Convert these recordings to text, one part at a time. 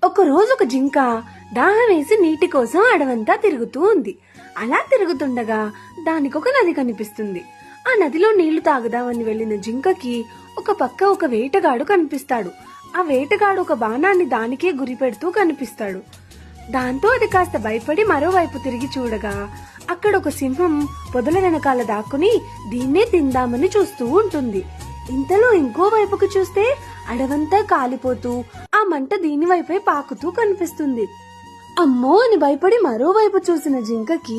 ఒక రోజు ఒక జింక దాహం వేసి నీటి కోసం అడవంతా తిరుగుతూ ఉంది. అలా తిరుగుతుండగా దానికి ఒక నది కనిపిస్తుంది. ఆ నదిలో నీళ్లు తాగుదామని వెళ్లిన జింకకి ఒక పక్క ఒక వేటగాడు కనిపిస్తాడు. ఆ వేటగాడు ఒక బాణాన్ని దానికే గురి పెడుతూ కనిపిస్తాడు. దాంతో అది కాస్త భయపడి మరోవైపు తిరిగి చూడగా అక్కడ ఒక సింహం పొదల వెనకాల దాక్కుని దీన్నే తిందామని చూస్తూ ఉంటుంది. ఇంతలో ఇంకో వైపుకు చూస్తే అడవంతా కాలిపోతూ ఆ మంట దీని వైపే పాకుతూ కనిపిస్తుంది. అమ్మో అని భయపడి మరోవైపు చూసిన జింకకి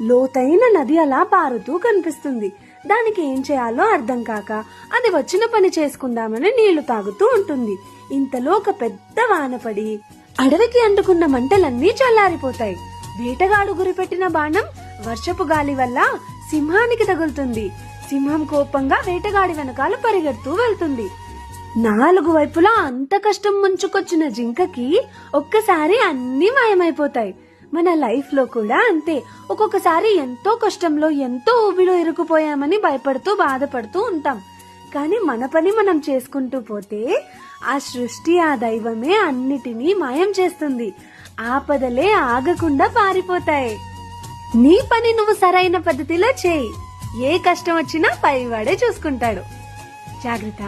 లోతైన నది అలా పారుతూ కనిపిస్తుంది. దానికి ఏం చేయాలో అర్థం కాక అది వచ్చిన పని చేసుకుందామని నీళ్లు తాగుతూ ఉంటుంది. ఇంతలో ఒక పెద్ద వాన పడి అడవికి అంటుకున్న మంటలన్నీ చల్లారిపోతాయి. వేటగాడు గురిపెట్టిన బాణం వర్షపు గాలి వల్ల సింహానికి తగులుతుంది. సింహం కోపంగా వేటగాడి వెనకాల పరిగెడుతూ వెళ్తుంది. 4 వైపులా అంత కష్టం ముంచుకొచ్చిన జింకకి ఒక్కసారి అన్ని మాయమైపోతాయి. మన లైఫ్ లో కూడా అంతే. ఒక్కొక్కసారి ఎంతో కష్టంలో ఎంతో ఊబిలో ఇరుకుపోయామని భయపడుతూ బాధపడుతూ ఉంటాం. కానీ మన పని మనం చేసుకుంటూ పోతే ఆ సృష్టి, ఆ దైవమే అన్నిటినీ మాయం చేస్తుంది. ఆపదలే ఆగకుండా పారిపోతాయి. నీ పని నువ్వు సరైన పద్ధతిలో చేయి. ఏ కష్టం వచ్చినా పైవాడే చూసుకుంటాడు. జాగ్రత్త.